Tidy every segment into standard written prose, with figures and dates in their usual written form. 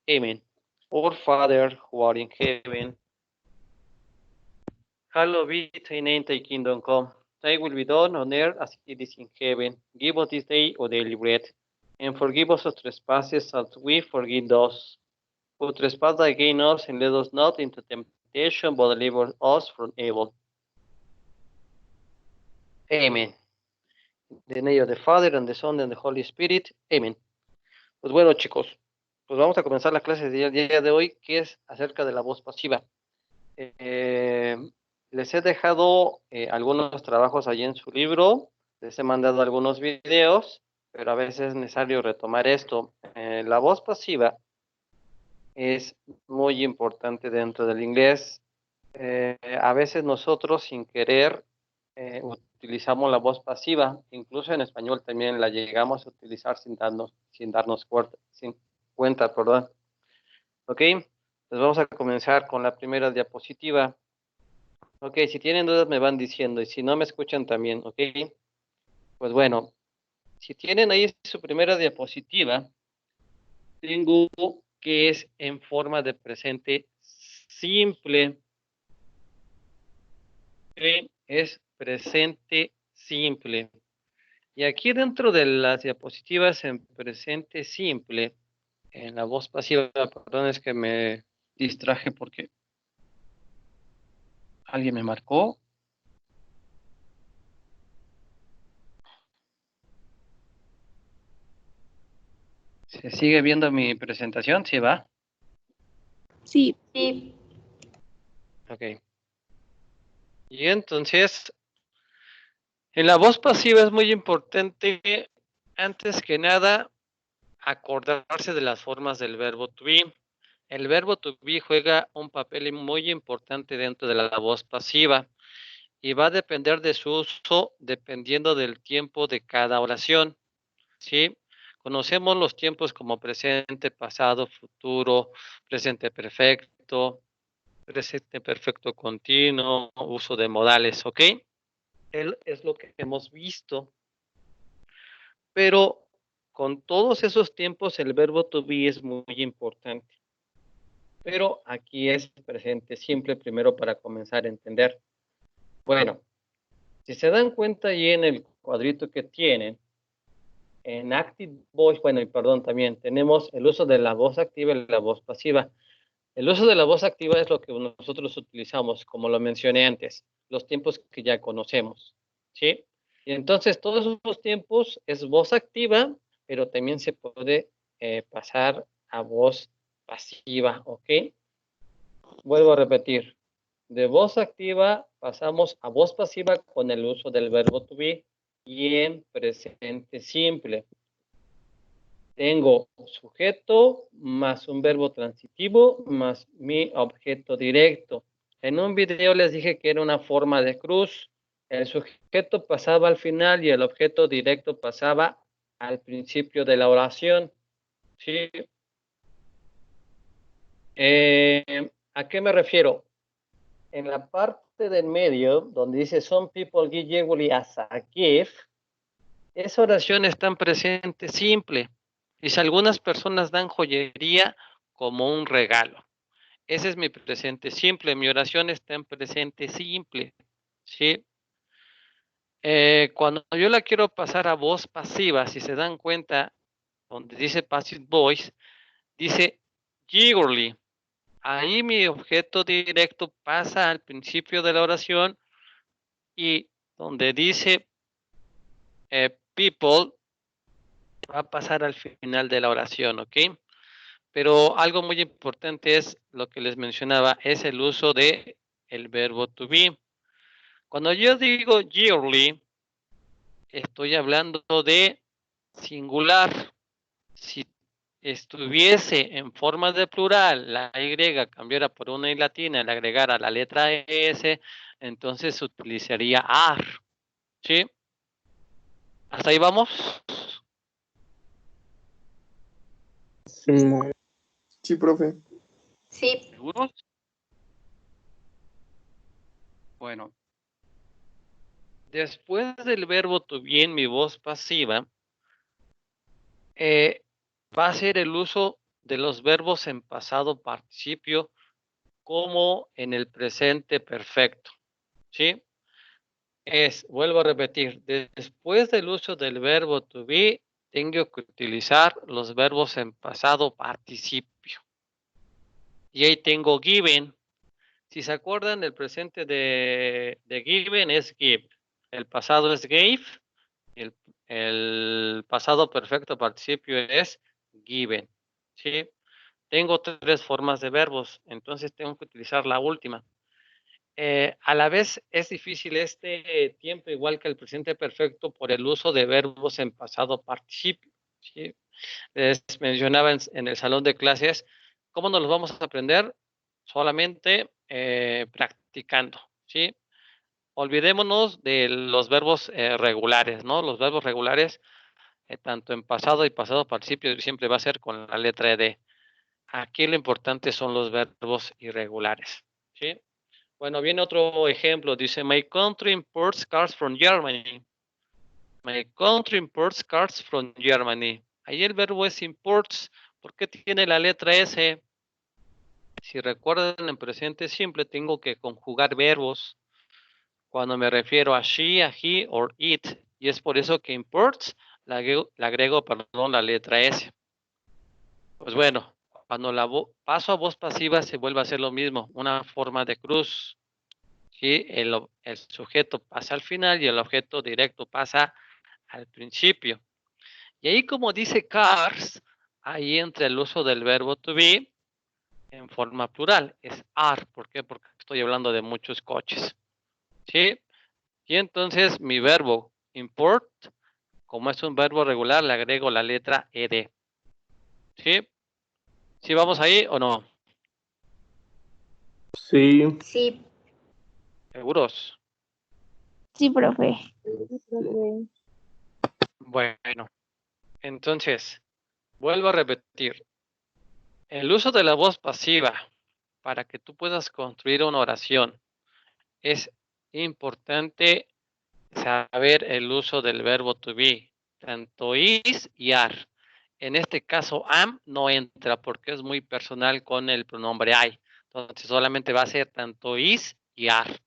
Amen. Our Father, who art in heaven, hallowed be thy name, thy kingdom come. Thy will be done on earth as it is in heaven. Give us this day our daily bread, and forgive us our trespasses as we forgive those who trespass against us, and lead us not into temptation, but deliver us from evil. Amen. In the name of the Father, and the Son, and the Holy Spirit. Amen. Pues bueno, chicos, pues vamos a comenzar la clase del día de hoy, que es acerca de la voz pasiva. Les he dejado algunos trabajos allí en su libro, les he mandado algunos videos, pero a veces es necesario retomar esto. La voz pasiva es muy importante dentro del inglés. A veces nosotros sin querer utilizamos la voz pasiva, incluso en español también la llegamos a utilizar sin darnos cuenta, perdón. Ok, pues vamos a comenzar con la primera diapositiva. Ok, si tienen dudas me van diciendo y si no me escuchan también, ok. Pues bueno, si tienen ahí su primera diapositiva, tengo que es en forma de presente simple. Es presente simple. Y aquí dentro de las diapositivas en presente simple, en la voz pasiva, perdón, es que me distraje porque alguien me marcó. ¿Se sigue viendo mi presentación? ¿Sí va? Sí. Ok. Y entonces, en la voz pasiva es muy importante, antes que nada, acordarse de las formas del verbo to be. El verbo to be juega un papel muy importante dentro de la voz pasiva y va a depender de su uso dependiendo del tiempo de cada oración, ¿sí? Conocemos los tiempos como presente, pasado, futuro, presente perfecto, presente perfecto continuo, uso de modales, ¿ok? Es lo que hemos visto. Pero con todos esos tiempos el verbo to be es muy importante. Pero aquí es presente simple primero para comenzar a entender. Bueno, si se dan cuenta ahí en el cuadrito que tienen, en Active Voice, bueno, y perdón, también tenemos el uso de la voz activa y la voz pasiva. El uso de la voz activa es lo que nosotros utilizamos, como lo mencioné antes, los tiempos que ya conocemos, ¿sí? Y entonces todos esos tiempos es voz activa, pero también se puede pasar a voz pasiva, ¿ok? Vuelvo a repetir, de voz activa pasamos a voz pasiva con el uso del verbo to be y en presente simple. Tengo sujeto más un verbo transitivo más mi objeto directo. En un video les dije que era una forma de cruz. El sujeto pasaba al final y el objeto directo pasaba al principio de la oración. ¿Sí? ¿A qué me refiero? En la parte del medio, donde dice some people give usually as a gift, esa oración está en presente simple. Dice, algunas personas dan joyería como un regalo. Ese es mi presente simple. Mi oración está en presente simple. ¿Sí? Cuando yo la quiero pasar a voz pasiva, si se dan cuenta, donde dice passive voice, dice eagerly. Ahí mi objeto directo pasa al principio de la oración y donde dice people va a pasar al final de la oración, ¿ok? Pero algo muy importante es lo que les mencionaba, es el uso de el verbo to be. Cuando yo digo yearly, estoy hablando de singular. Si estuviese en forma de plural, la Y cambiara por una I latina, le agregara la letra S, entonces se utilizaría AR. ¿Sí? ¿Hasta ahí vamos? Sí, profe. Sí. ¿Seguros? Bueno. Después del verbo to be en mi voz pasiva, va a ser el uso de los verbos en pasado participio como en el presente perfecto, ¿sí? Vuelvo a repetir, después del uso del verbo to be, tengo que utilizar los verbos en pasado participio. Y ahí tengo given. Si se acuerdan, el presente de given es give. El pasado es gave. El pasado perfecto participio es given. ¿Sí? Tengo 3 formas de verbos, entonces tengo que utilizar la última. A la vez es difícil este tiempo, igual que el presente perfecto, por el uso de verbos en pasado participio. ¿Sí? Les mencionaba en el salón de clases, ¿cómo nos los vamos a aprender? Solamente practicando. ¿Sí? Olvidémonos de los verbos regulares, ¿no? Los verbos regulares, tanto en pasado y pasado participio, siempre va a ser con la letra ed. Aquí lo importante son los verbos irregulares. ¿Sí? Bueno, viene otro ejemplo. Dice, my country imports cars from Germany. My country imports cars from Germany. Ahí el verbo es imports. ¿Por qué tiene la letra S? Si recuerdan, en presente simple tengo que conjugar verbos cuando me refiero a she, a he or it. Y es por eso que imports le agrego, la letra S. Pues bueno, cuando paso a voz pasiva se vuelve a hacer lo mismo, una forma de cruz. ¿Sí? El sujeto pasa al final y el objeto directo pasa al principio. Y ahí, como dice Cars, ahí entra el uso del verbo to be en forma plural. Es are. ¿Por qué? Porque estoy hablando de muchos coches. ¿Sí? Y entonces mi verbo import, como es un verbo regular, le agrego la letra ed. ¿Sí? ¿Sí vamos ahí o no? Sí. Sí. ¿Seguros? Sí, profe. Bueno, entonces, vuelvo a repetir. El uso de la voz pasiva para que tú puedas construir una oración es importante saber el uso del verbo to be, tanto is y are. En este caso, am no entra porque es muy personal con el pronombre I. Entonces, solamente va a ser tanto is y are.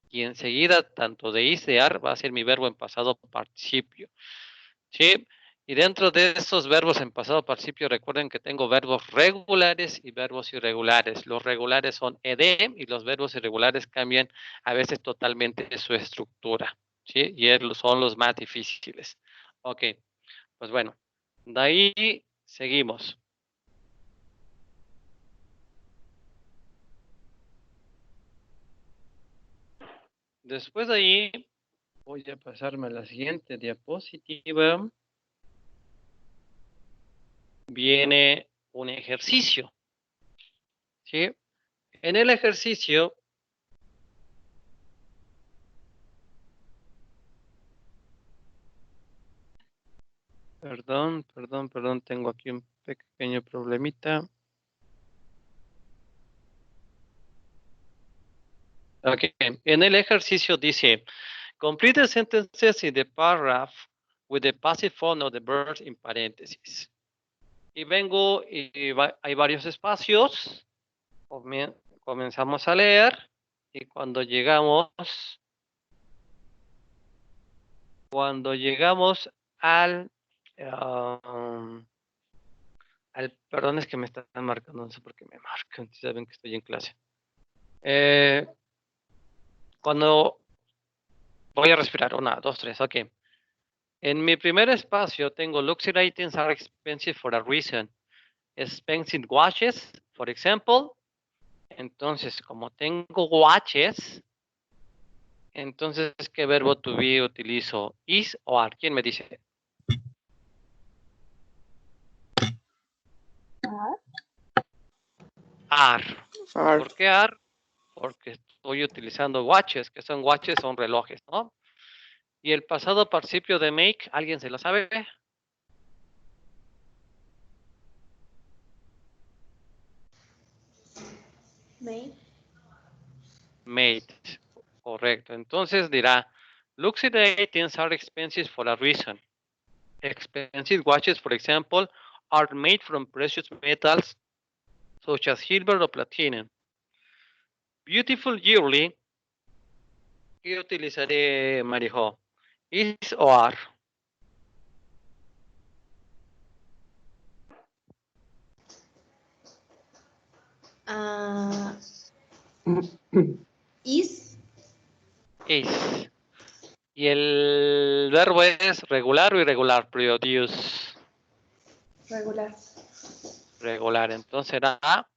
Y enseguida, tanto de is y de are va a ser mi verbo en pasado participio. ¿Sí? Y dentro de estos verbos en pasado participio, recuerden que tengo verbos regulares y verbos irregulares. Los regulares son ed y los verbos irregulares cambian a veces totalmente su estructura. ¿Sí? Y son los más difíciles. Ok, pues bueno, de ahí seguimos. Después de ahí, voy a pasarme a la siguiente diapositiva. Viene un ejercicio. ¿Sí? En el ejercicio, perdón, tengo aquí un pequeño problemita. Ok, en el ejercicio dice, complete the sentences in the paragraph with the passive form of the verb in paréntesis. Y vengo y hay varios espacios. Comenzamos a leer y cuando llegamos al, perdón, es que me están marcando, no sé por qué me marcan, saben que estoy en clase. Cuando voy a respirar, 1, 2, 3, ok. En mi primer espacio tengo luxury items are expensive for a reason. Expensive watches, for example. Entonces, como tengo watches, entonces, ¿qué verbo to be utilizo? Is o are. ¿Quién me dice? Are. ¿Por qué are? Porque estoy utilizando watches, que son watches, son relojes, ¿no? Y el pasado participio de make, ¿alguien se lo sabe? Made. Correcto. Entonces dirá, luxury items are expensive for a reason. Expensive watches, for example, are made from precious metals such as silver or platinum. Beautiful jewelry. ¿Qué utilizaré, Marijo? Is o are. Is. Is. Y el verbo es regular o irregular. Produce. Regular. Regular. Entonces será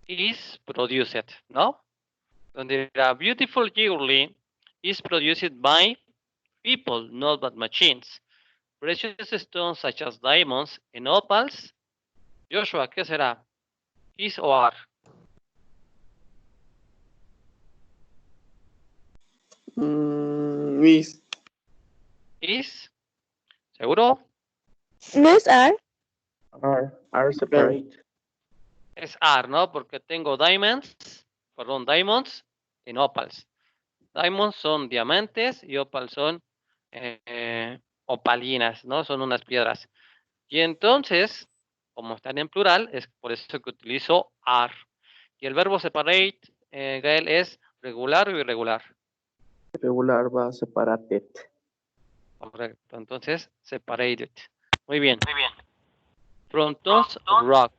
is produced, ¿no? Donde la beautiful jewelry is produced by people, not by machines. Precious stones such as diamonds and opals. Joshua, ¿qué será? Is o are. Is. Is. ¿Seguro? No es are. Are separate. Es are, ¿no? Porque tengo diamonds y opals. Diamonds son diamantes y opals son opalinas, ¿no? Son unas piedras. Y entonces, como están en plural, es por eso que utilizo are. Y el verbo separate, Gael, es regular o irregular. Regular va separated. Correcto. Entonces, separated. Muy bien. Prontos, rock.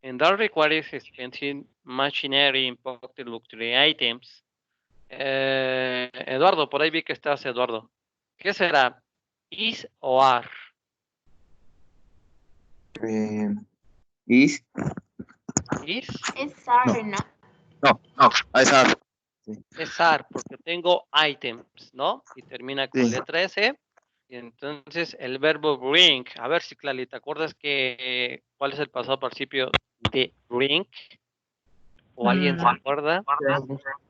And that requires expensive machinery, imported luxury items. Eduardo, por ahí vi que estás, Eduardo. ¿Qué será? Is o are. Is. Is. Es are, ¿no? No, es are. Sí. Es are, porque tengo items, ¿no? Y termina con Sí. letra S. Y entonces el verbo bring. A ver si, Clali, ¿te acuerdas cuál es el pasado participio de bring? ¿O alguien se acuerda?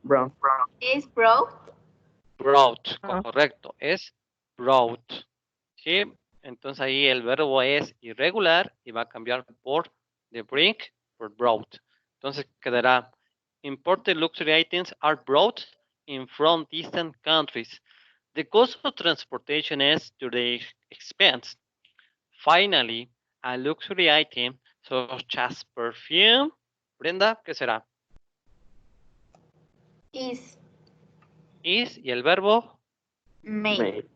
Brown. Es brought. Brought, correcto. Es brought. ¿Sí? Entonces ahí el verbo es irregular y va a cambiar por the bring por brought. Entonces quedará imported luxury items are brought in from distant countries. The cost of transportation is to the expense. Finally, a luxury item such as perfume. Brenda, ¿qué será? Is Is y el verbo made.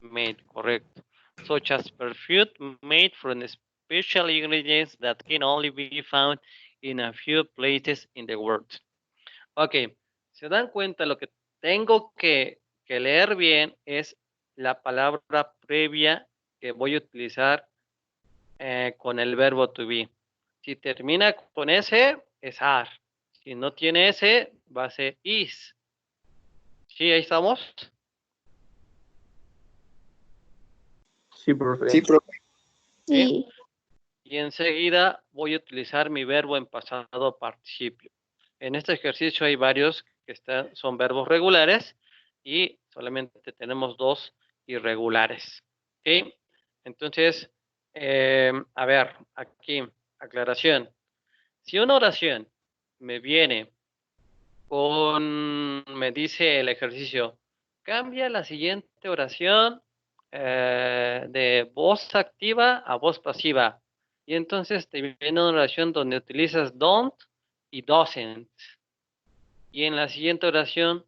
made, correcto. Such as perfume made from special ingredients that can only be found in a few places in the world. Ok, se dan cuenta, lo que tengo que leer bien es la palabra previa que voy a utilizar con el verbo to be. Si termina con ese, es are. Si no tiene ese, va a ser is. ¿Sí, ahí estamos? Sí, profe. Sí, profe. Sí. Y enseguida voy a utilizar mi verbo en pasado participio. En este ejercicio hay varios que son verbos regulares y solamente tenemos 2 irregulares. ¿Sí? Entonces, a ver, aquí, aclaración. Si una oración me viene me dice el ejercicio, cambia la siguiente oración de voz activa a voz pasiva. Y entonces te viene una oración donde utilizas don't y doesn't. Y en la siguiente oración,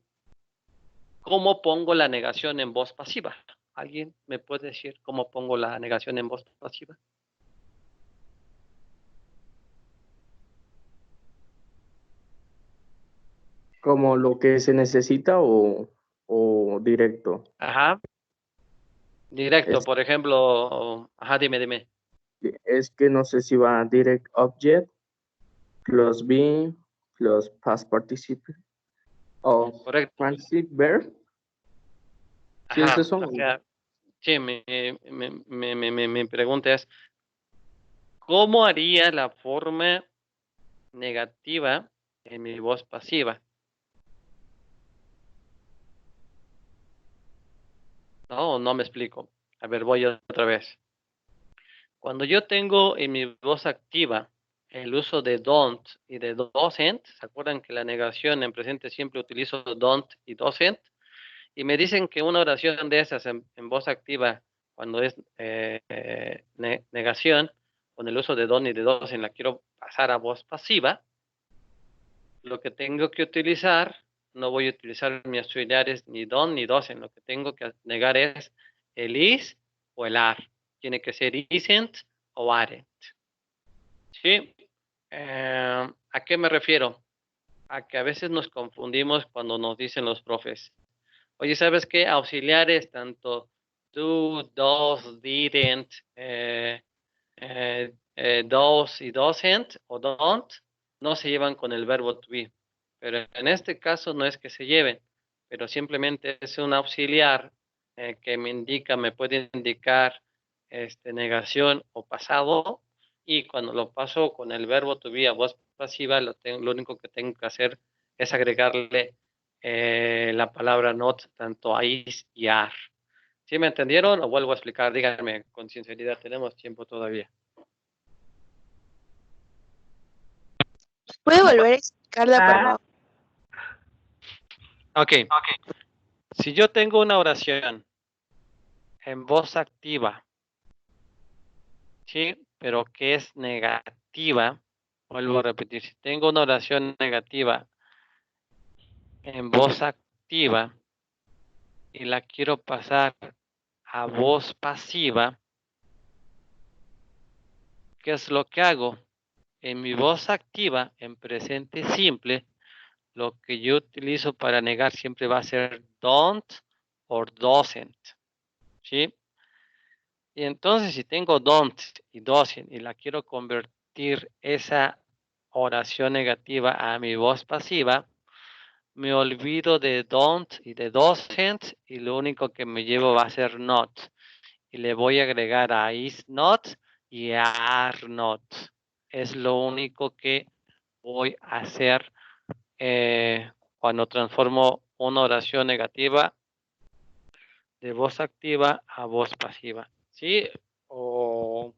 ¿cómo pongo la negación en voz pasiva? ¿Alguien me puede decir cómo pongo la negación en voz pasiva? ¿Como lo que se necesita o directo? Ajá. Directo, Es- por ejemplo. Ajá, dime. Es que no sé si va direct object, plus be, plus past participle, o Correcto. transitive verb. ¿Sí Ajá. es eso? O sea, sí, mi pregunta es, ¿cómo haría la forma negativa en mi voz pasiva? No me explico. A ver, voy otra vez. Cuando yo tengo en mi voz activa el uso de don't y de doesn't, ¿se acuerdan que la negación en presente siempre utilizo don't y doesn't? y me dicen que una oración de esas en voz activa, cuando es negación, con el uso de don y de dos, en la quiero pasar a voz pasiva, lo que tengo que utilizar, no voy a utilizar mis auxiliares ni don ni dos, en lo que tengo que negar es el is o el are. Tiene que ser isn't o aren't. ¿Sí? ¿A qué me refiero? A que a veces nos confundimos cuando nos dicen los profes. Oye, ¿sabes qué? Auxiliares, tanto do, does, didn't, does y doesn't o don't, no se llevan con el verbo to be. Pero en este caso no es que se lleven, pero simplemente es un auxiliar que me puede indicar negación o pasado, y cuando lo paso con el verbo to be a voz pasiva, lo único que tengo que hacer es agregarle la palabra not tanto a is y are. ¿Sí me entendieron? O vuelvo a explicar, díganme con sinceridad, tenemos tiempo todavía. ¿Puede volver a explicarla, por favor? Ok. Si yo tengo una oración en voz activa, ¿sí? Pero que es negativa, vuelvo a repetir, si tengo una oración negativa en voz activa y la quiero pasar a voz pasiva, ¿qué es lo que hago? En mi voz activa, en presente simple, lo que yo utilizo para negar siempre va a ser don't or doesn't, ¿sí? Y entonces si tengo don't y doesn't y la quiero convertir esa oración negativa a mi voz pasiva, me olvido de don't y de doesn't y lo único que me llevo va a ser not. Y le voy a agregar a is not y a are not. Es lo único que voy a hacer cuando transformo una oración negativa de voz activa a voz pasiva. ¿Sí? Sí, ¿O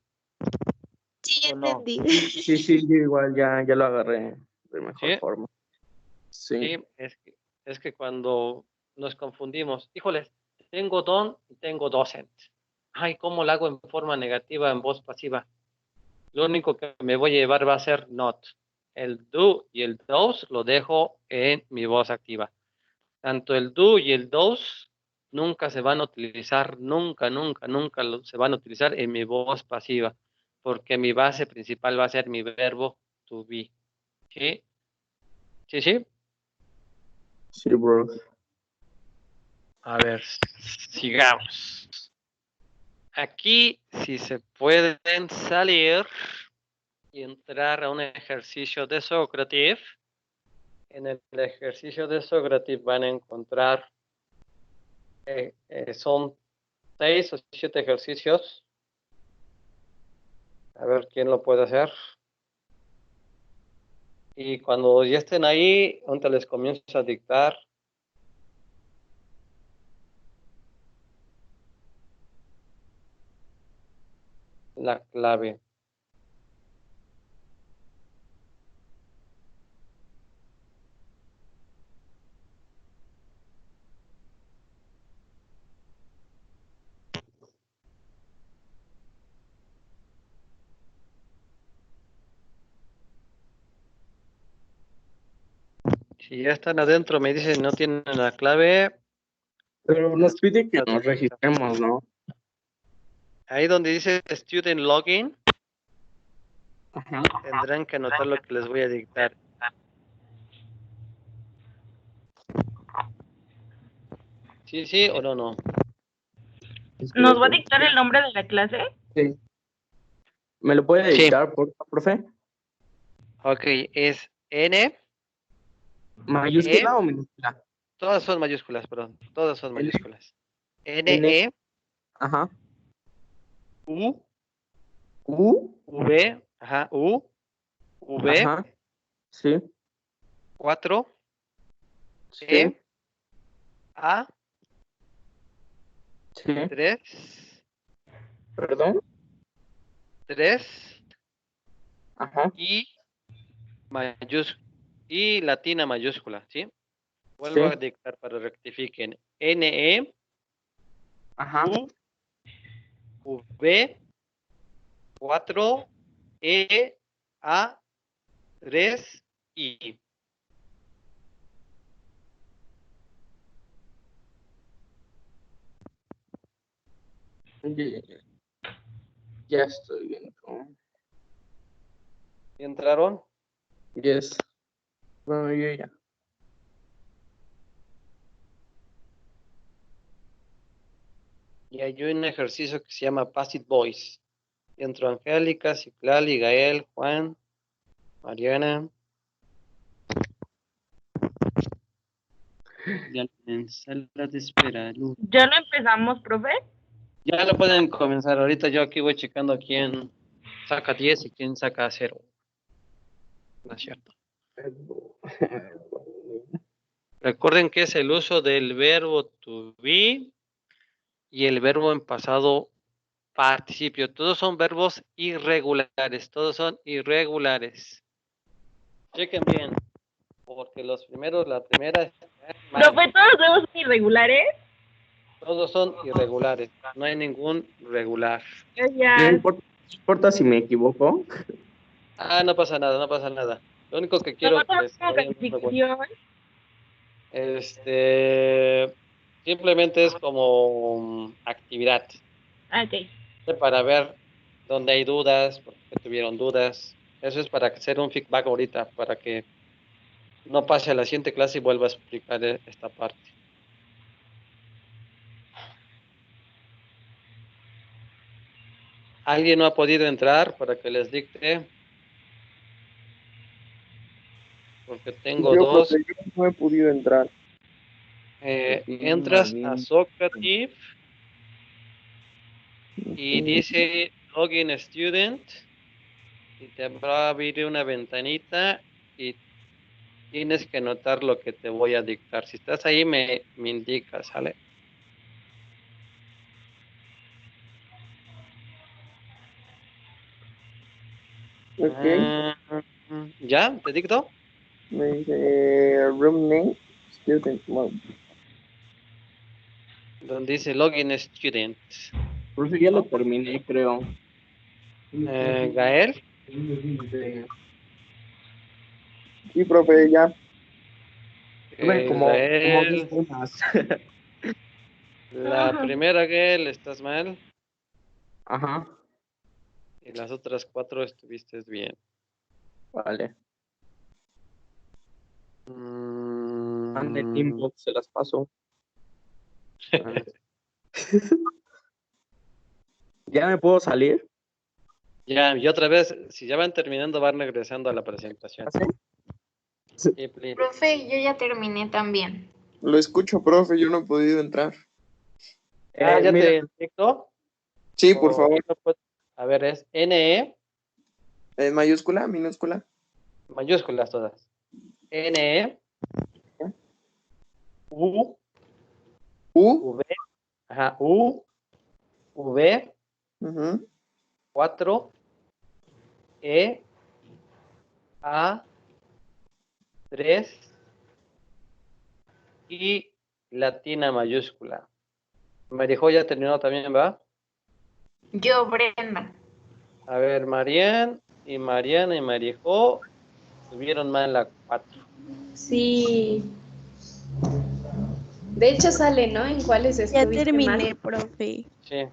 no? entendí. Sí, yo igual ya lo agarré de mejor ¿Sí? forma. Sí. Sí, es que cuando nos confundimos, híjoles, tengo don y tengo docent. Ay, ¿cómo lo hago en forma negativa en voz pasiva? Lo único que me voy a llevar va a ser not. El do y el does lo dejo en mi voz activa. Tanto el do y el does nunca se van a utilizar, nunca se van a utilizar en mi voz pasiva, porque mi base principal va a ser mi verbo to be. ¿Sí? ¿Sí? Sí, bro. A ver, sigamos. Aquí, si se pueden salir y entrar a un ejercicio de Sócrates, en el ejercicio de Sócrates van a encontrar, son 6 o 7 ejercicios. A ver quién lo puede hacer. Y cuando ya estén ahí, antes les comienzo a dictar. La clave. Si ya están adentro, me dicen no tienen la clave. Pero nos pide que nos registremos, ¿no? Ahí donde dice Student Login, Ajá. tendrán que anotar lo que les voy a dictar. ¿Sí o no? ¿Nos va a dictar el nombre de la clase? Sí. ¿Me lo puede Sí. dictar, por favor, profe? Ok, es N. ¿Mayúscula o minúscula? Todas son mayúsculas, perdón. Todas son N. mayúsculas. N, E, Ajá. U, U. V, ajá, U, V, Ajá. Sí. 4, Sí. E, A, Sí. 3, ¿Perdón? 3, Ajá. I, y latina mayúscula, ¿sí? Vuelvo Sí. a dictar para rectifiquen. NE, Ajá. U, V, 4, E, A, 3, I. Ya estoy viendo. ¿Y entraron? Yes. Bueno, yo ya. Y hay un ejercicio que se llama Passive Voice. Y entró Angélica, Citlali, Gael, Juan, Mariana. Ya en sala de espera, Luz. ¿Ya lo empezamos, profe? Ya lo pueden comenzar. Ahorita yo aquí voy checando quién saca 10 y quién saca 0. No es cierto. Recuerden que es el uso del verbo to be y el verbo en pasado participio. Todos son verbos irregulares. Todos son irregulares. Chequen bien. Porque los primeros, la primera, Profe, todos debemos ser irregulares. todos son irregulares. No hay ningún regular. No Ya. importa si me equivoco. Ah, no pasa nada, no pasa nada. Lo único que quiero Nosotros que se como vayan dando cuenta. calificación. Simplemente es como actividad Ok. para ver dónde hay dudas, porque tuvieron dudas. Eso es para hacer un feedback ahorita, para que no pase a la siguiente clase y vuelva a explicar esta parte. ¿Alguien no ha podido entrar para que les dicte? Porque tengo Yo, dos. profe, yo no he podido entrar. Entras a Socrative y dice Login Student y te va a abrir una ventanita y tienes que anotar lo que te voy a dictar. Si estás ahí me indicas, ¿sale? Ok. ¿Ya? ¿Te dicto? Me dice room name, student mode. Donde dice Login Student. Por eso ya lo terminé, creo. Gael. Sí, profe, ya. Tuve como Gael. 10 temas. La primera, Gael, estás mal. Ajá. Y las otras 4 estuviste bien. Vale. Ande el inbox, se las paso. ¿Ya me puedo salir? Ya, y otra vez, si ya van terminando, van regresando a la presentación. ¿Sí? Sí, please. Profe, yo ya terminé también. Lo escucho, profe, yo no he podido entrar. ¿Ya Mira, te dicto? Sí, por favor. A ver, es NE, Mayúscula, minúscula. mayúsculas todas. NE, U, U. V, ajá, U, V, Ujú. 4, E, A, 3 y latina mayúscula. Marijo ya terminó también, ¿va? Yo, Brenda. A ver, Mariana y Marijo tuvieron mal la 4. Sí. De hecho sale, ¿no? En cuáles Ya estuviste terminé, mal. profe. Sí.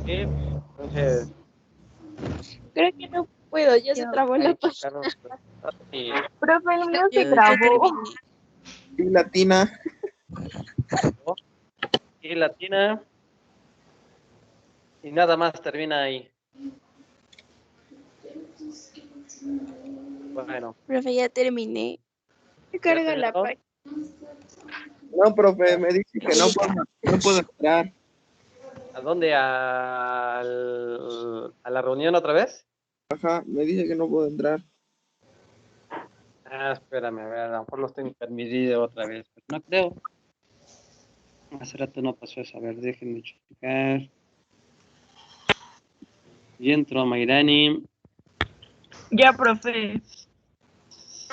Sí, entonces, Creo que no puedo, ya se Yo, trabó la ahí página. checaron. Y Profe, el mío se yo ya trabó. terminé. Y latina. latina. Y nada más termina ahí. Bueno. Profe, ya terminé. Se carga la terminó? página. No, profe, me dice que no puedo entrar. ¿A dónde? ¿A la reunión otra vez? Ajá, me dice que no puedo entrar. Espérame, a ver, a lo mejor lo estoy permitido otra vez. Pero no creo. Hace rato no pasó eso. A ver, déjenme checar. Y entró Mayrani. Ya, profe.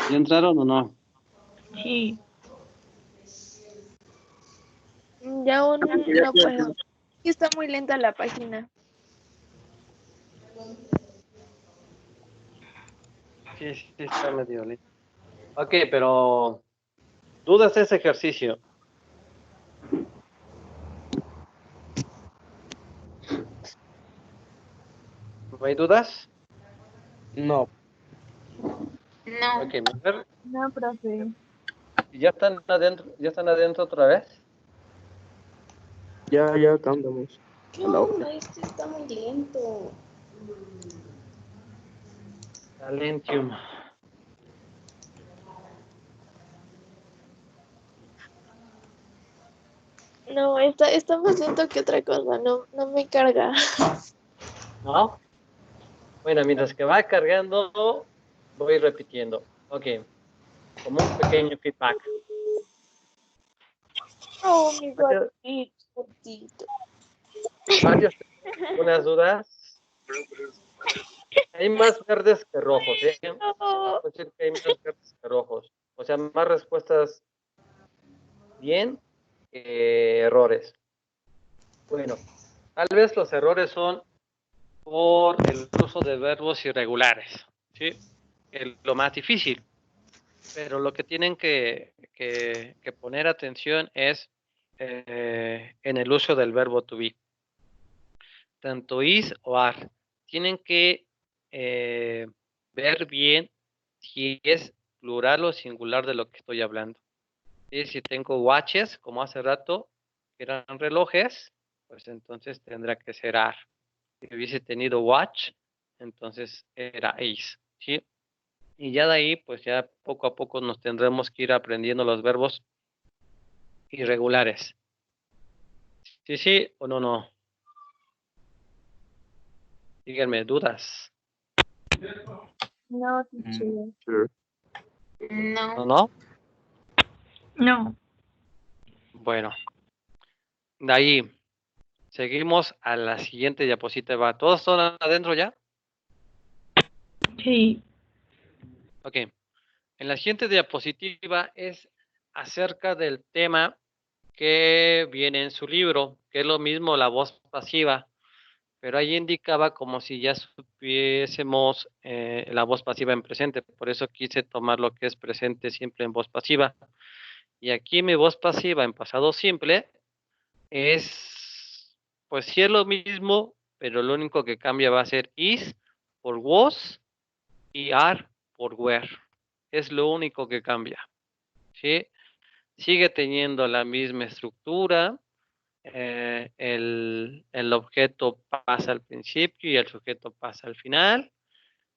¿Ya entraron o no? Sí. Ya aún no puedo. Está muy lenta la página. Sí, sí, está medio lento. Ok, pero ¿dudas de ese ejercicio? ¿No hay dudas? No, No. Ok, a ver, No, profe. ¿ya están adentro otra vez? ya cambiamos. ¿Qué A la onda? otra. Este está muy lento. Talentium. No, está más lento que otra cosa. No me carga. ¿No? Bueno, mientras que va cargando, voy repitiendo. Ok, como un pequeño feedback. Oh, mi Varios, gatito. varios, unas dudas. Hay más verdes que rojos, ¿eh? Oh, Puedo decir que hay más verdes que rojos. O sea, más respuestas bien que errores. Bueno, tal vez los errores son por el uso de verbos irregulares, ¿sí? Lo más difícil. Pero lo que tienen que poner atención es en el uso del verbo to be. Tanto is o are. Tienen que ver bien si es plural o singular de lo que estoy hablando. ¿Sí? Si tengo watches, como hace rato, que eran relojes, pues entonces tendrá que ser are. Si hubiese tenido watch, entonces era is. ¿Sí? Y ya de ahí, pues ya poco a poco nos tendremos que ir aprendiendo los verbos irregulares. Sí, sí o no, no. Díganme, dudas. no, teacher. Sure. ¿No, No. no? No. Bueno, de ahí seguimos a la siguiente diapositiva. ¿Todos están adentro ya? Sí. Ok. En la siguiente diapositiva es acerca del tema que viene en su libro, que es lo mismo la voz pasiva, pero ahí indicaba como si ya supiésemos la voz pasiva en presente. Por eso quise tomar lo que es presente siempre en voz pasiva. Y aquí mi voz pasiva en pasado simple es, pues sí es lo mismo, pero lo único que cambia va a ser is por was y are por were. Es lo único que cambia. ¿Sí? Sigue teniendo la misma estructura. El objeto pasa al principio y el sujeto pasa al final.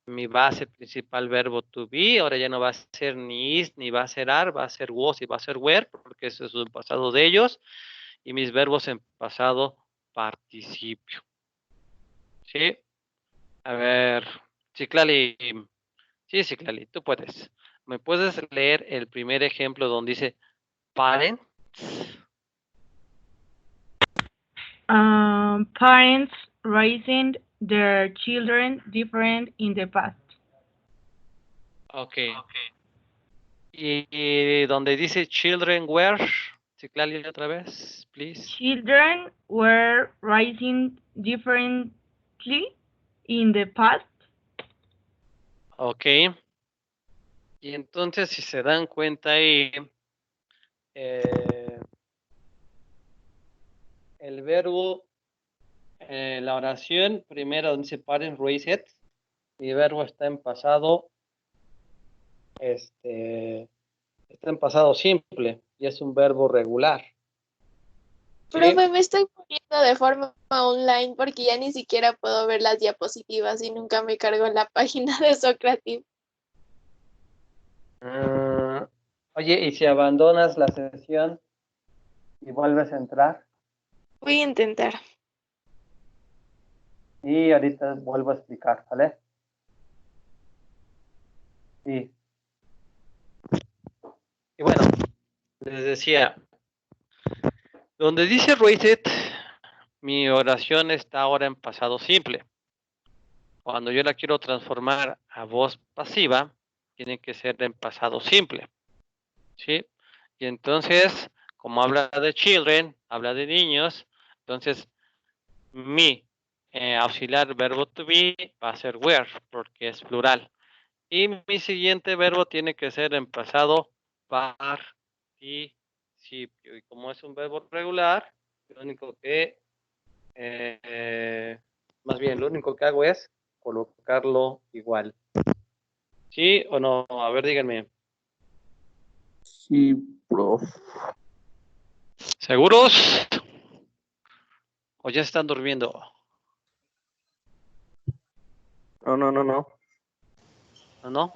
Mi base principal verbo to be, ahora ya no va a ser ni is ni va a ser are, va a ser was y va a ser were, porque eso es un pasado de ellos. Y mis verbos en pasado participio. ¿Sí? A ver, Ciclali. Sí, Ciclali, tú puedes. ¿Me puedes leer el primer ejemplo donde dice parents? Parents raising their children different in the past. Ok. Y donde dice children were, Ciclali otra vez, please. Children were raising differently in the past. Ok. Y entonces, si se dan cuenta ahí, el verbo, la oración, primero donde dice parents raised, mi verbo está en pasado, está en pasado simple y es un verbo regular. ¿Sí? Profe, me estoy poniendo de forma online porque ya ni siquiera puedo ver las diapositivas y nunca me cargo la página de Socrative. Oye, ¿y si abandonas la sesión y vuelves a entrar? Voy a intentar. Y ahorita vuelvo a explicar, ¿vale? Sí. Y bueno, les decía, donde dice raised, mi oración está ahora en pasado simple. Cuando yo la quiero transformar a voz pasiva, tiene que ser en pasado simple. ¿sí? Y entonces, como habla de children, habla de niños, entonces mi auxiliar verbo to be va a ser were, porque es plural. Y mi siguiente verbo tiene que ser en pasado participio. Y como es un verbo regular, lo único que, más bien, lo único que hago es colocarlo igual. ¿Sí o no? A ver, díganme. Sí, prof. ¿Seguros? ¿O ya están durmiendo? No. ¿No? ¿No?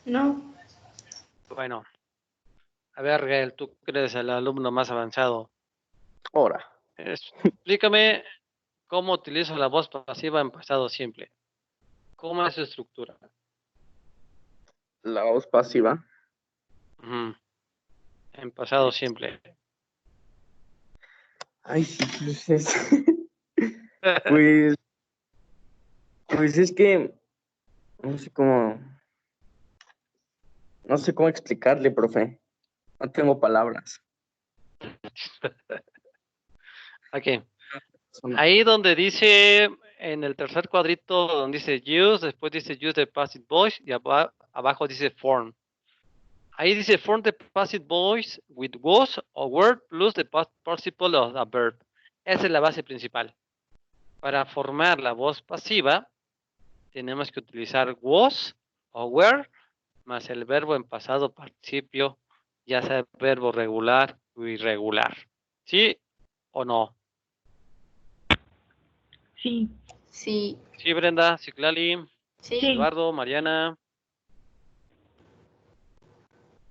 No. Bueno. A ver, Gael, tú que eres el alumno más avanzado. Ahora, Explícame cómo utilizo la voz pasiva en pasado simple. ¿Cómo es su estructura? la voz pasiva. Ujú. En pasado simple. Ay, sí, pues es. Pues, pues es que no sé cómo explicarle, profe. No tengo palabras. Ok. Ahí donde dice, en el tercer cuadrito, donde dice use, después dice use the passive voice y abajo dice form. Ahí dice form the passive voice with was o word plus the past participle of a verb. Esa es la base principal. Para formar la voz pasiva, tenemos que utilizar was o were más el verbo en pasado participio, ya sea verbo regular o irregular. ¿Sí o no? Sí. Sí. Sí, Brenda, Ciclali, Sí. Sí. Eduardo, Mariana.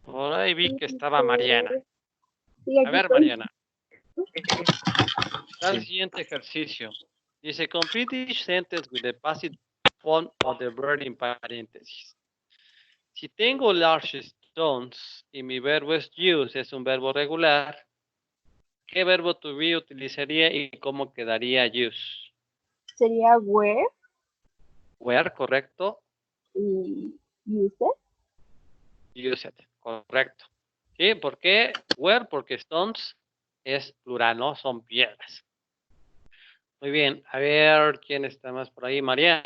Por ahí vi que estaba Mariana. Sí, A aquí ver, estoy. Mariana, da el siguiente ejercicio. Dice, complete each sentence with the passive form of the verb in paréntesis. Si tengo large stones y mi verbo es use, es un verbo regular, ¿qué verbo to be utilizaría y cómo quedaría use? Sería where Where, correcto. y user. Use it, correcto. ¿Sí? ¿Por qué? Where, porque stones es plural, ¿no? Son piedras. Muy bien. A ver, ¿quién está más por ahí? María,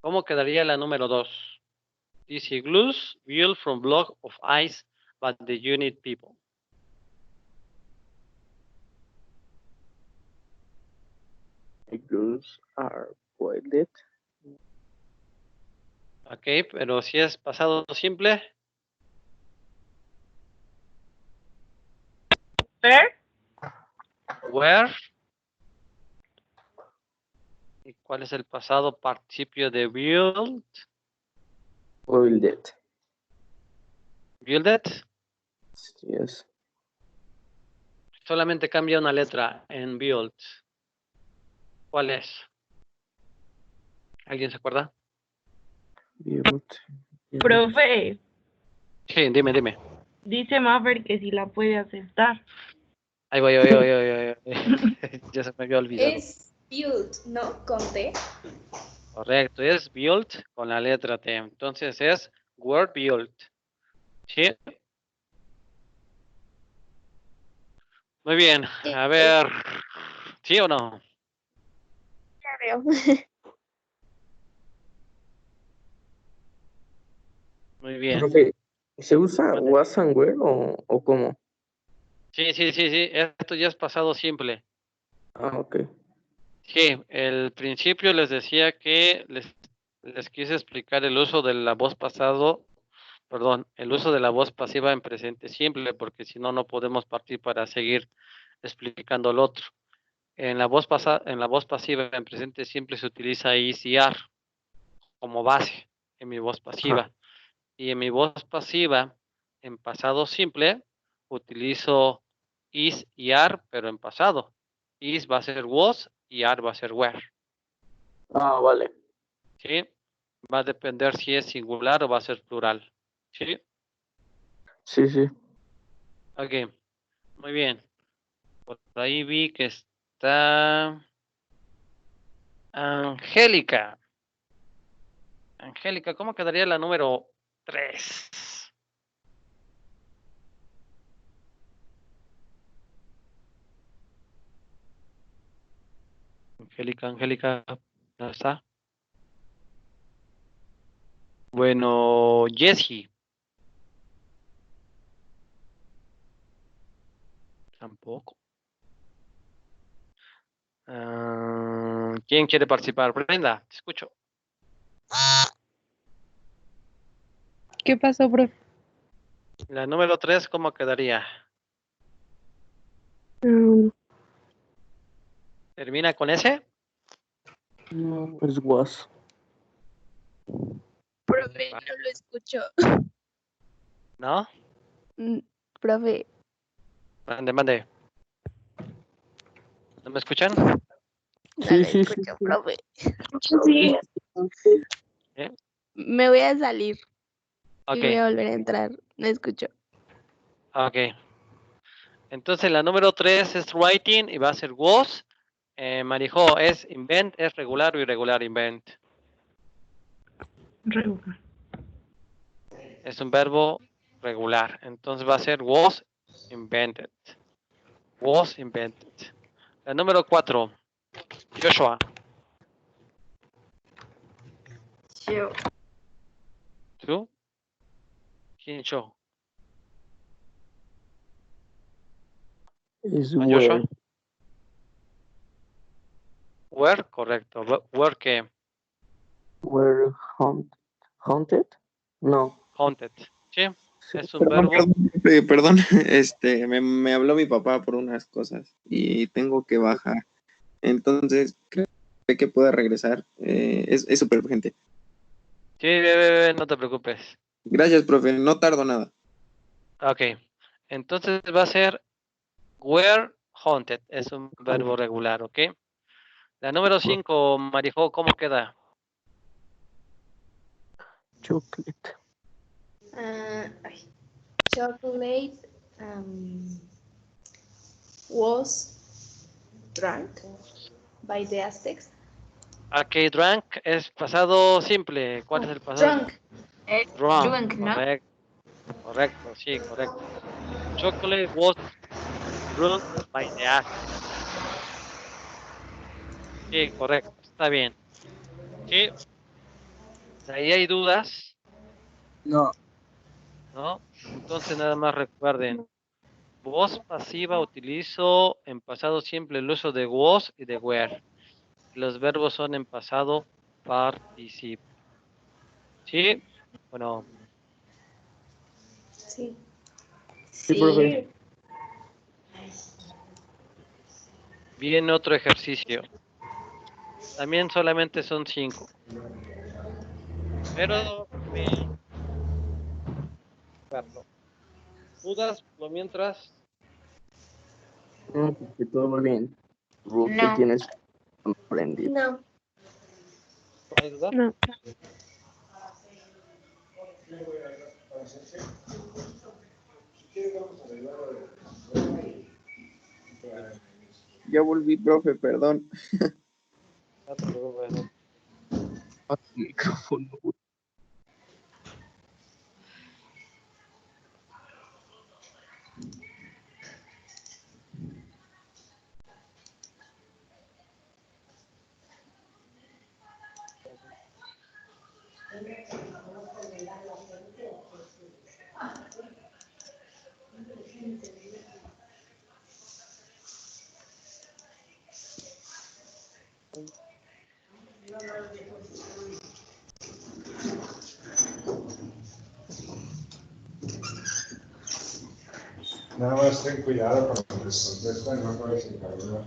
¿cómo quedaría la número 2? Dice, igloos built from block of ice by the unit people. Igloos are boiled. Ok, pero si es pasado simple. Where? Where. ¿Y cuál es el pasado participio de build? Boiled. Builded. Yes. Solamente cambia una letra en build. ¿Cuál es? ¿Alguien se acuerda? Built. Profe, Sí, dime. dice Maffer que si la puede aceptar. Ahí voy. Ya se me había olvidado. Es build, ¿no? Con T. Correcto, es build con la letra T. Entonces es word build. ¿Sí? Muy bien. A ver. ¿Sí o no? Ya veo. Muy bien. Profe, ¿se usa Mande. was and where o cómo? Sí. Esto ya es pasado simple. Ah, ok. Sí, el principio les decía que les quise explicar el uso de la voz pasado, el uso de la voz pasiva en presente simple, porque si no, no podemos partir para seguir explicando lo otro. En la voz pasiva en presente simple se utiliza is y are como base en mi voz pasiva. Ajá. Y en mi voz pasiva, en pasado simple, utilizo is y are, pero en pasado. Is va a ser was y are va a ser were. Ah, vale. ¿Sí? Va a depender si es singular o va a ser plural. ¿Sí? Sí. Ok, muy bien. Por ahí vi que está Angélica. Angélica, ¿cómo quedaría la número 3? Angélica, ¿no está? Bueno, Jessie. Tampoco. ¿Quién quiere participar? Brenda, te escucho. ¿Qué pasó, profe? La número 3, ¿cómo quedaría? ¿Termina con S? No, es was. Profe, no lo escucho. ¿No? Profe, Mande. ¿No me escuchan? no Sí, lo sí, sí, escucho, sí. profe. Sí. ¿Eh? Me voy a salir y voy Ok, a volver a entrar. No escucho. ok. Entonces la número 3 es writing y va a ser was. Marijo, es invent, es regular o irregular invent. Regular. Es un verbo regular. Entonces va a ser was invented. Was invented. La número 4, Joshua. Yo. ¿Tú? ¿Quién yo? Es ¿A Joshua? where. Where, correcto. Where qué? Were haunted? No. Haunted. Sí, Sí. es un verbo. Perdón, me habló mi papá por unas cosas y tengo que bajar. Entonces, ¿cree que pueda regresar? Es súper urgente. Sí, bebé, no te preocupes. Gracias, profe, no tardo nada. Ok. Entonces va a ser were haunted. Es un verbo regular, ¿ok? La número 5, Marijo, ¿cómo queda? Chocolate. Chocolate was drunk by the Aztecs. Ok, drunk es pasado simple. ¿Cuál es el pasado? Drunk. Drunk, ¿no? Correcto, sí, correcto. Chocolate was drunk by the Aztecs. Sí, correcto, está bien. Sí, de ahí hay dudas, No. ¿no? Entonces nada más recuerden, voz pasiva utilizo en pasado simple el uso de was y de were. Los verbos son en pasado participio. ¿Sí? Bueno, Sí. Sí, profe. viene otro ejercicio. También solamente son 5. Pero verlo. ¿Dudas por lo mientras? No, porque todo va bien. Ruth, te No. tienes aprendido. No. ¿No hay dudas? No. Ya volví, profe, perdón. No te preocupes, no. Micrófono. Nada más ten cuidado con lo que se contesta y no puedes encargar.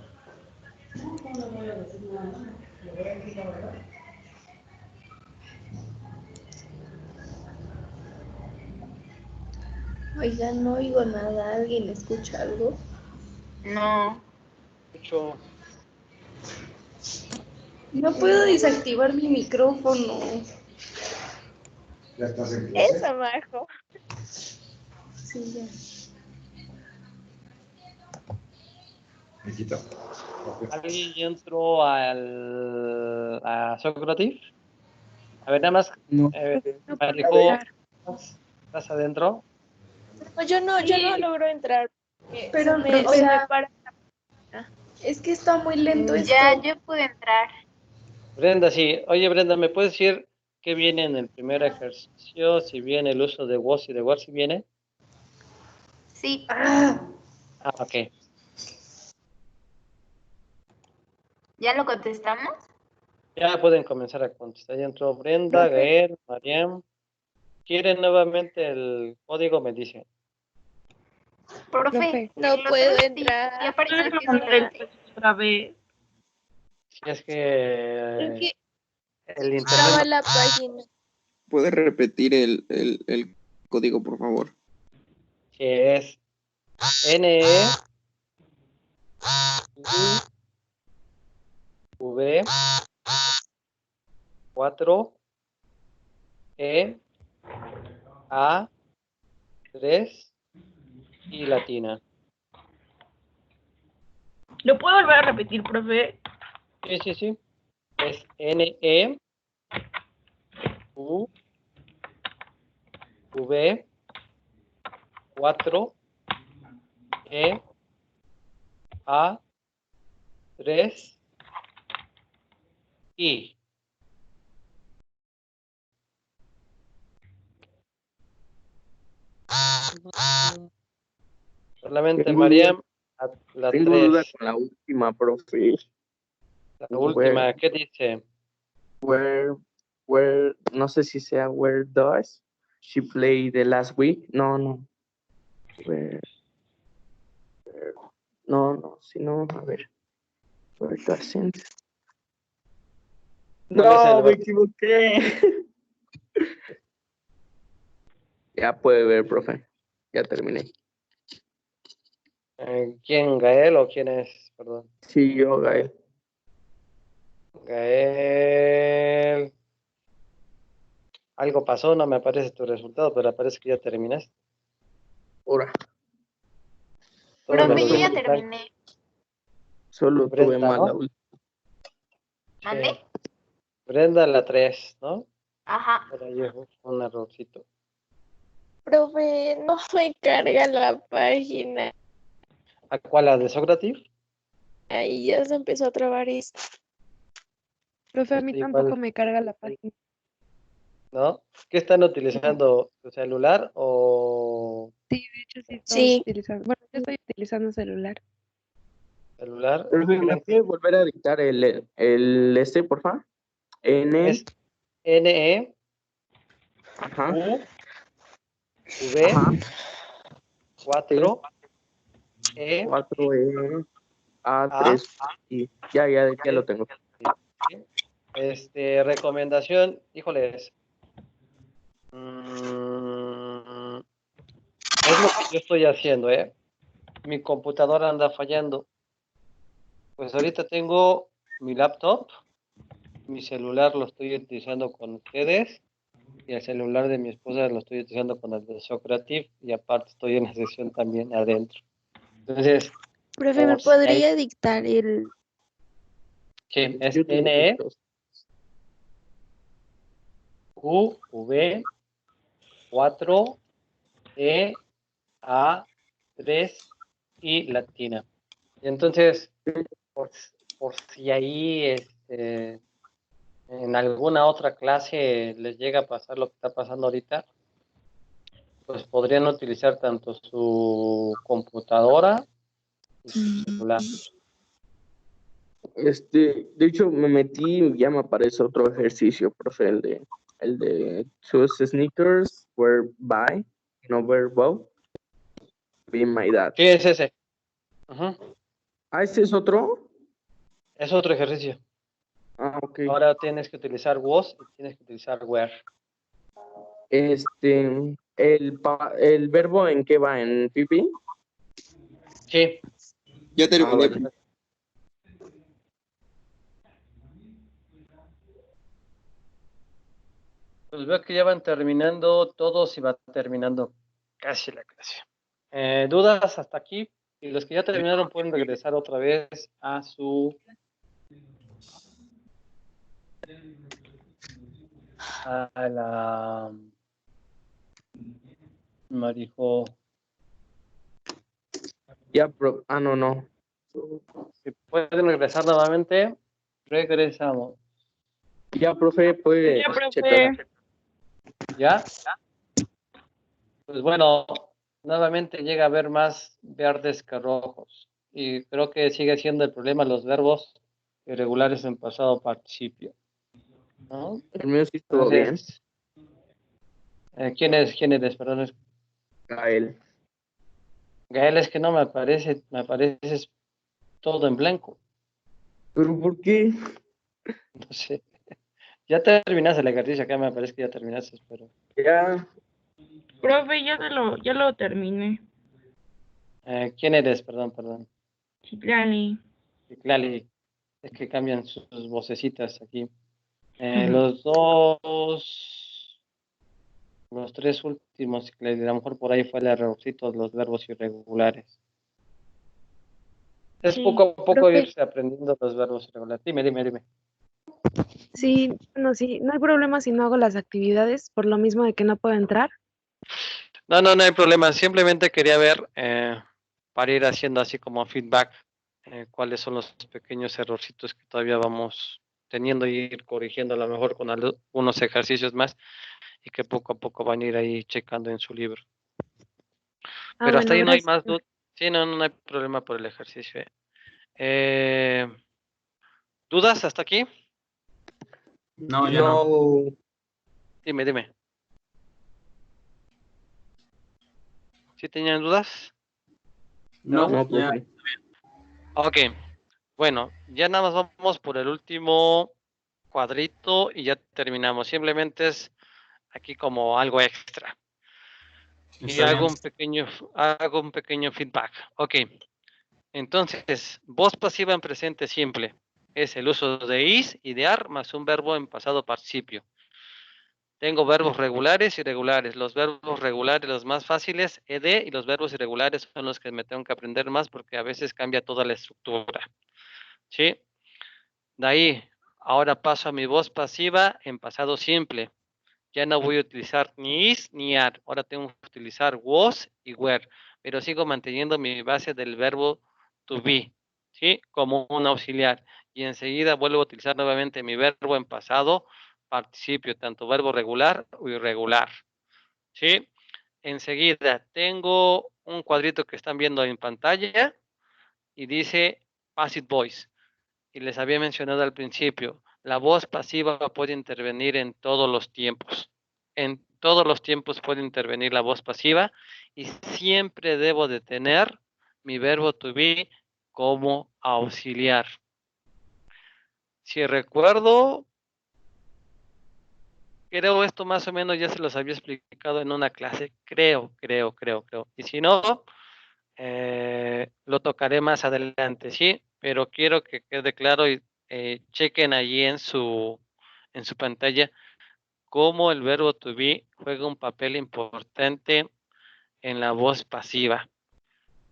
Oigan, no oigo nada. ¿Alguien escucha algo? No. Mucho. No puedo desactivar mi micrófono. ¿Ya estás en clase? Eso, Majo. Sí, ya. Me quito. ¿Alguien entró a Socrative? A ver, nada más. No. No puedo Marijo, entrar. ¿estás adentro? No, yo no logro entrar. Pero, o o sea, sea, me para. Es que está muy lento esto. Ya, yo pude entrar. Brenda, sí. Oye, Brenda, ¿me puedes decir qué viene en el primer ejercicio? Si viene el uso de was y de where, si viene. Sí. Ah, Ok. ¿Ya lo contestamos? Ya pueden comenzar a contestar. Ya entró Brenda, Profe. Gael, Mariam. ¿Quieren nuevamente el código? Me dicen. Profe, No el puedo otro sí entrar. apareció que Mandé el sí. texto otra vez. Si es Creo que que el estaba internet la página. ¿Puedes repetir el código, por favor? que es NE V 4 E A 3 y latina. ¿Lo puedo volver a repetir, profe? Sí. Es NE U V 4 E A 3 I. Solamente Tengo duda, Mariam, la tengo duda 3. con la última, profe. La última, ¿qué dice? Where, no sé si sea where does she play the last week? No. Where, no, sino, a ver. Where doesn't. ¿Cuál es el No, me verbo? equivoqué. Ya puede ver, profe. Ya terminé. ¿Quién, Gael o quién es? Perdón. Sí, yo, Gael. Gael. Algo pasó, no me aparece tu resultado, pero aparece que ya terminaste. Ahora, Todos los Profe, yo ya alumnos están- terminé. solo tuve Brenda, mal ¿no? la última. ¿Mande? Sí. Brenda, la 3, ¿no? Ajá. Por ahí es un errorcito. Profe, no me carga la página. ¿A cuál? ¿La de Socrative? Ahí ya se empezó a trabar esto. Profe, a mí Igual, tampoco me carga la página. ¿no? ¿Qué están utilizando? ¿Tu celular o Sí, de hecho sí estamos Sí, utilizando. Bueno, yo estoy utilizando celular. celular? Profe, ¿me puede volver a dictar el por favor? Es NE Ajá. U V Ajá. 4 E 4E A. A3 y ya lo tengo. Recomendación, híjoles. Es lo que yo estoy haciendo, ¿eh? Mi computadora anda fallando. Pues ahorita tengo mi laptop, mi celular lo estoy utilizando con ustedes y el celular de mi esposa lo estoy utilizando con el de Socrative y aparte estoy en la sesión también adentro. Entonces, profe, ¿me por si hay, podría dictar el sí, es Yo tengo NE dos. U V 4 E A 3 y latina. Y entonces, por si ahí en alguna otra clase les llega a pasar lo que está pasando ahorita, pues podrían utilizar tanto su computadora y su celular. De hecho, me metí y ya me aparece otro ejercicio, profe, el de choose sneakers, where buy, no where bow, be my dad. ¿Qué es ese? Ujú. ¿Ese es otro? Es otro ejercicio. Ok. Ahora tienes que utilizar was y tienes que utilizar where. ¿El verbo en qué va? ¿En PP? Sí. Ya terminé. Bueno. Pues veo que ya van terminando todos y va terminando casi la clase. ¿Dudas hasta aquí? Y los que ya terminaron pueden regresar otra vez a su a la Marijo. Ya, no. Sí, ¿Pueden regresar nuevamente? Regresamos. Ya, profe, puede Ya, profe. checar. ¿Ya? Pues bueno, nuevamente llega a haber más verdes que rojos. Y creo que sigue siendo el problema los verbos irregulares en pasado participio, ¿no? El mío sí estuvo bien. Entonces, ¿quién eres? Perdón, Gael. Gael, es que no me apareces todo en blanco. ¿Pero por qué? No sé. Ya terminaste el ejercicio, acá me parece que ya terminaste, pero... Ya, Profe, ya lo terminé. ¿quién eres? Perdón. Citlali. Clali, es que cambian sus vocecitas aquí. Los tres últimos, a lo mejor por ahí fue el errorcito de los verbos irregulares. Es Sí, poco a poco profe. irse aprendiendo los verbos irregulares. Dime. Sí, no, sí, no hay problema si no hago las actividades por lo mismo de que no puedo entrar. No hay problema. Simplemente quería ver, para ir haciendo así como feedback, cuáles son los pequeños errorcitos que todavía vamos teniendo y ir corrigiendo a lo mejor con algunos ejercicios más y que poco a poco van a ir ahí checando en su libro. Pero hasta Bueno, ahí no hay gracias. más dudas. Sí, no hay problema por el ejercicio. ¿Dudas hasta aquí? No, ya no. no. Dime. ¿Sí tenían dudas? No, No, ya. profe. Ok. Bueno, ya nada más vamos por el último cuadrito y ya terminamos. Simplemente es aquí como algo extra. Y Está bien. hago un pequeño feedback. Ok. Entonces, voz pasiva en presente simple es el uso de is y de ar más un verbo en pasado participio. Tengo verbos regulares y irregulares. Los verbos regulares, los más fáciles, ed, y los verbos irregulares son los que me tengo que aprender más porque a veces cambia toda la estructura. ¿Sí? De ahí, ahora paso a mi voz pasiva en pasado simple. Ya no voy a utilizar ni is ni are. Ahora tengo que utilizar was y were, pero sigo manteniendo mi base del verbo to be, ¿sí? Como un auxiliar. Y enseguida vuelvo a utilizar nuevamente mi verbo en pasado participio, tanto verbo regular o irregular, ¿sí? Enseguida tengo un cuadrito que están viendo en pantalla y dice passive voice. Y les había mencionado al principio, la voz pasiva puede intervenir en todos los tiempos. En todos los tiempos puede intervenir la voz pasiva y siempre debo de tener mi verbo to be como auxiliar. Si recuerdo, creo esto más o menos ya se los había explicado en una clase, creo. Y si no, lo tocaré más adelante, ¿sí? Pero quiero que quede claro y chequen allí en su pantalla cómo el verbo to be juega un papel importante en la voz pasiva,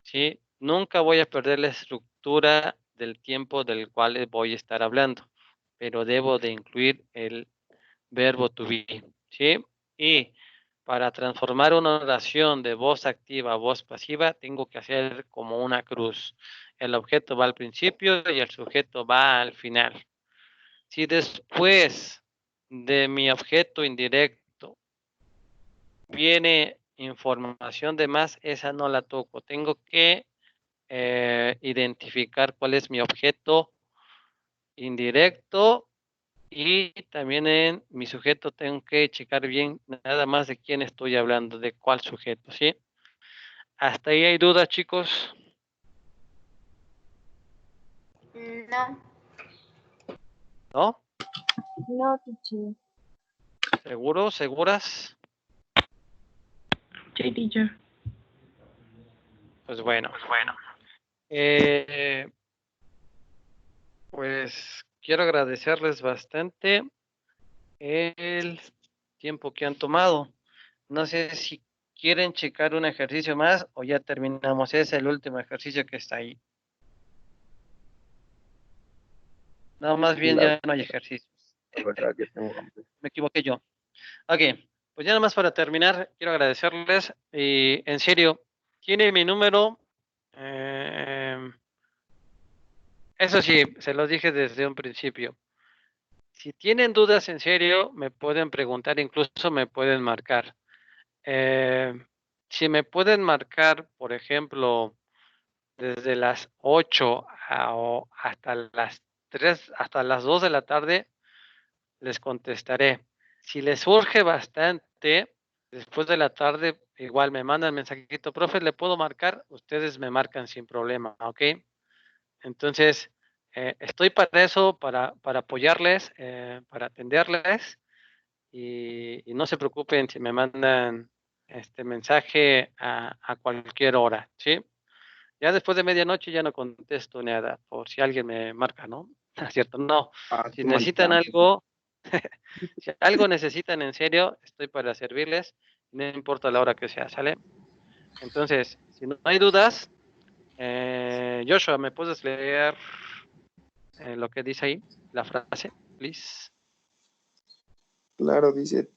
¿sí? Nunca voy a perder la estructura del tiempo del cual voy a estar hablando, pero debo de incluir el verbo to be, ¿sí? Y para transformar una oración de voz activa a voz pasiva, tengo que hacer como una cruz. El objeto va al principio y el sujeto va al final. Si después de mi objeto indirecto viene información de más, esa no la toco. Tengo que identificar cuál es mi objeto indirecto y también en mi sujeto tengo que checar bien nada más de quién estoy hablando, de cuál sujeto, ¿sí? ¿Hasta ahí hay dudas, chicos? No. ¿No? No, teacher. ¿Seguros? ¿Seguras? Sí, teacher. Pues bueno. Pues quiero agradecerles bastante el tiempo que han tomado. No sé si quieren checar un ejercicio más o ya terminamos. Es el último ejercicio que está ahí. No, más bien La ya no hay ejercicios. verdad que tengo hambre. Me equivoqué yo. Ok, pues ya nada más para terminar, quiero agradecerles y en serio, tiene mi número. Eso sí, se los dije desde un principio. Si tienen dudas en serio, me pueden preguntar, incluso me pueden marcar. Si me pueden marcar, por ejemplo, desde las 8 o hasta las 3, hasta las 2 de la tarde, les contestaré. Si les surge bastante, después de la tarde, igual me mandan mensajito, profe, ¿le puedo marcar? Ustedes me marcan sin problema, ¿ok? Entonces, estoy para eso, para apoyarles, para atenderles y no se preocupen si me mandan este mensaje a cualquier hora, ¿sí? Ya después de medianoche ya no contesto nada, por si alguien me marca, ¿no? ¿Es cierto? No. Si qué necesitan maldad. algo, si algo necesitan en serio, estoy para servirles, no importa la hora que sea, ¿sale? Entonces, si no hay dudas, Joshua, ¿me puedes leer lo que dice ahí, la frase, please? Claro, dice,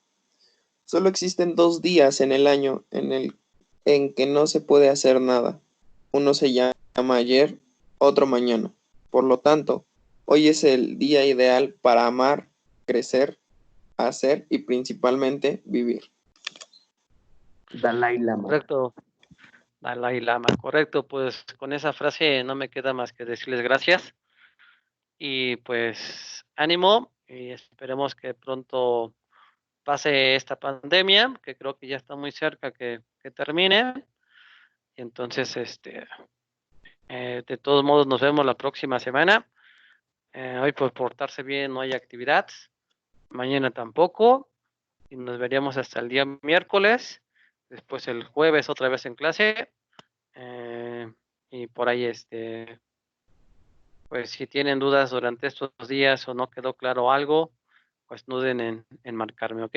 solo existen 2 días en el año en que no se puede hacer nada. Uno se llama ayer, otro mañana. Por lo tanto, hoy es el día ideal para amar, crecer, hacer y principalmente vivir. Dalai Lama. Correcto, Dalai Lama, correcto. Pues con esa frase no me queda más que decirles gracias. Y pues ánimo y esperemos que pronto pase esta pandemia, que creo que ya está muy cerca que termine. Y entonces, de todos modos, nos vemos la próxima semana. Hoy por portarse bien no hay actividad, mañana tampoco, y nos veríamos hasta el día miércoles, después el jueves otra vez en clase, y por ahí, pues si tienen dudas durante estos días o no quedó claro algo, pues no duden en marcarme, ¿ok?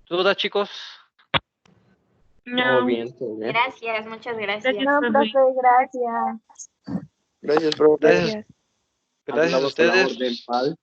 ¿Dudas, chicos? Todo No. bien, todo bien. Gracias, muchas gracias. Gracias, No, profe. profe, gracias. Gracias, profe. Gracias, gracias a Hablamos con la ustedes. orden, Pal.